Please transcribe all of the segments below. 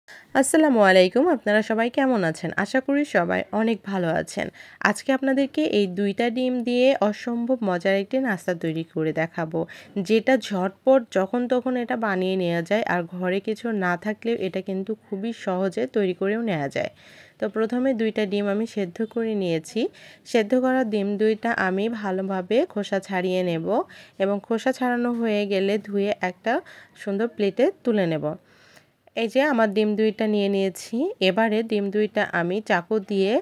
আসসালামু আলাইকুম। আপনারা সবাই কেমন আছেন? আশা করি সবাই অনেক ভালো আছেন। আজকে আপনাদেরকে এই ২ টা ডিম দিয়ে অসম্ভব মজার একটি নাস্তা তৈরি করে দেখাবো। যেটা ঝটপট যখন তখন এটা বানিয়ে নেওয়া যায় আর ঘরে কিছু না থাকলেও এটা কিন্তু খুবই সহজে তৈরি করেও নেওয়া যায়। তো প্রথমে ২ টা ডিম আমি সেদ্ধ করে নিয়েছি। সেদ্ধ করা ডিম ২ টা আমি ভালোভাবে খোসা ছাড়িয়ে নেব এবং খোসা ছাড়ানো হয়ে গেলে ধুয়ে একটা সুন্দর প্লেটে তুলে নেব। এই যে আমার ডিম ২ টা নিয়ে নিয়েছি। এবারে ডিম ২ টা আমি চাকু দিয়ে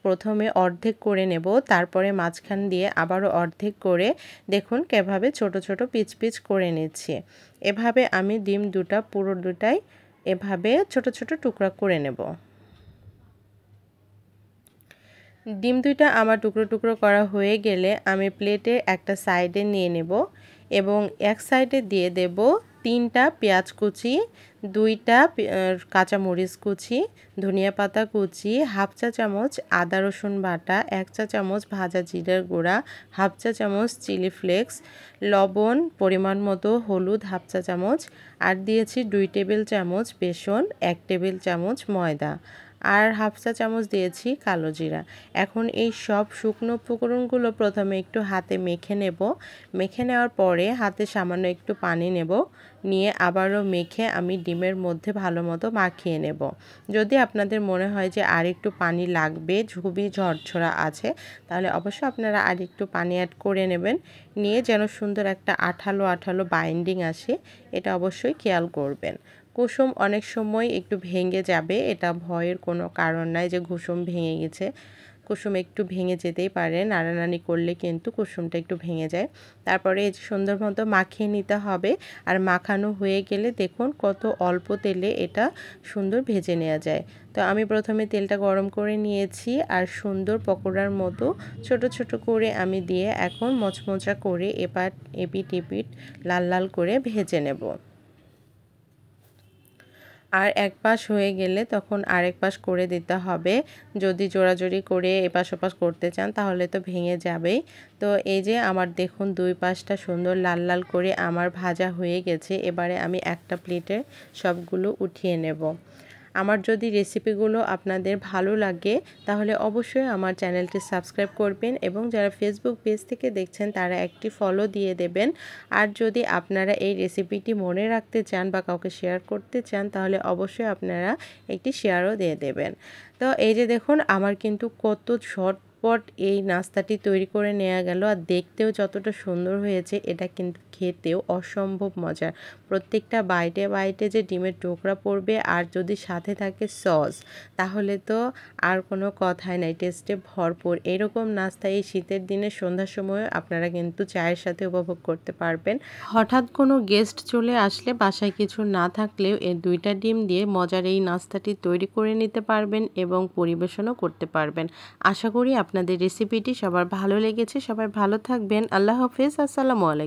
প্রথমে অর্ধেক করে নেব। তারপরে মাঝখান দিয়ে আবারও অর্ধেক করে দেখুন কিভাবে ছোট, ছোট পিচ, পিচ করে নিচ্ছি। এভাবে আমি ডিম ২ টা পুরো ২ টাই এভাবে ছোট, ছোট টুকরা করে নেব। ডিম ২ টা আমার টুকরো, টুকরো করা হয়ে গেলে আমি প্লেটে একটা সাইডে নিয়ে নেব এবং এক সাইডে দিয়ে দেব ৩ টা পেঁয়াজ কুচি, ২ টা কাঁচামরিচ কুচি, ধনিয়া পাতা কুচি, হাফ চা চামচ আদা রসুন বাটা, ১ চা চামচ ভাজা জিরার গুঁড়া, হাফ চা চামচ চিলি ফ্লেক্স, লবণ পরিমাণ মতো, হলুদ হাফ চা চামচ আর দিয়েছি ২ টেবিল চামচ বেসন, ১ টেবিল চামচ ময়দা আর হাফ চা চামচ দিয়েছি কালো জিরা। এখন এই সব শুকনো উপকরণগুলো প্রথমে একটু হাতে মেখে নেব। মেখে নেওয়ার পরে হাতে সামান্য একটু পানি নেব, নিয়ে আবারও মেখে আমি ডিমের মধ্যে ভালো মতো মাখিয়ে নেব। যদি আপনাদের মনে হয় যে আর একটু পানি লাগবে, খুবই ঝরঝরা আছে, তাহলে অবশ্যই আপনারা আর একটু পানি অ্যাড করে নেবেন। নিয়ে যেন সুন্দর একটা আঠালো আঠালো বাইন্ডিং আসে, এটা অবশ্যই খেয়াল করবেন। কুসুম অনেক সময় একটু ভেঙে যাবে, এটা ভয়ের কোনো কারণ নাই যে কুসুম ভেঙে গেছে। কুসুম একটু ভেঙে যেতেই পারে, নাড়ানাড়ি করলে কিন্তু কুসুমটা একটু ভেঙে যায়। তারপরে এই যে সুন্দর মতো মাখিয়ে নিতে হবে। আর মাখানো হয়ে গেলে দেখুন কত অল্প তেলে এটা সুন্দর ভেজে নেওয়া যায়। তো আমি প্রথমে তেলটা গরম করে নিয়েছি আর সুন্দর পকোড়ার মতো ছোট ছোট করে আমি দিয়ে এখন মচমচা করে এপিট এপিট লাল লাল করে ভেজে নেব। আর এক পাশ হয়ে গেলে তখন আরেক পাশ করে দিতে হবে। যদি জোড়াজুড়ি করে এপাশ ওপাশ করতে চান তাহলে তো ভেঙে যাবেই। তো এই যে আমার দেখুন ২ পাশটা সুন্দর লাল লাল করে আমার ভাজা হয়ে গেছে। এবারে আমি একটা প্লেটে সবগুলো উঠিয়ে নেব। আমার যদি রেসিপিগুলো আপনাদের ভালো লাগে তাহলে অবশ্যই আমার চ্যানেলটি সাবস্ক্রাইব করবেন এবং যারা ফেসবুক পেজ থেকে দেখছেন তারা একটি ফলো দিয়ে দেবেন। আর যদি আপনারা এই রেসিপিটি মনে রাখতে চান বা কাউকে শেয়ার করতে চান তাহলে অবশ্যই আপনারা একটি শেয়ারও দিয়ে দেবেন। তো এই যে দেখুন আমার কিন্তু কত ঝটপট এই নাস্তাটি তৈরি করে নেওয়া গেল আর দেখতেও যতটা সুন্দর হয়েছে এটা কিন্তু খেতেও অসম্ভব মজার। প্রত্যেকটা বাইটে বাইটে যে ডিমের টুকরা পড়বে আর যদি সাথে থাকে সস, তাহলে তো আর কোনো কথাই নাই, টেস্টে ভরপুর। এরকম নাস্তা এই শীতের দিনে সন্ধ্যার সময় আপনারা কিন্তু চায়ের সাথে উপভোগ করতে পারবেন। হঠাৎ কোনো গেস্ট চলে আসলে বাসায় কিছু না থাকলেও এই ২ টা ডিম দিয়ে মজার এই নাস্তাটি তৈরি করে নিতে পারবেন এবং পরিবেশনও করতে পারবেন। আশা করি আপনাদের রেসিপিটি সবার ভালো লেগেছে। সবাই ভালো থাকবেন। আল্লাহ হাফেজ। আসসালামু আলাইকুম।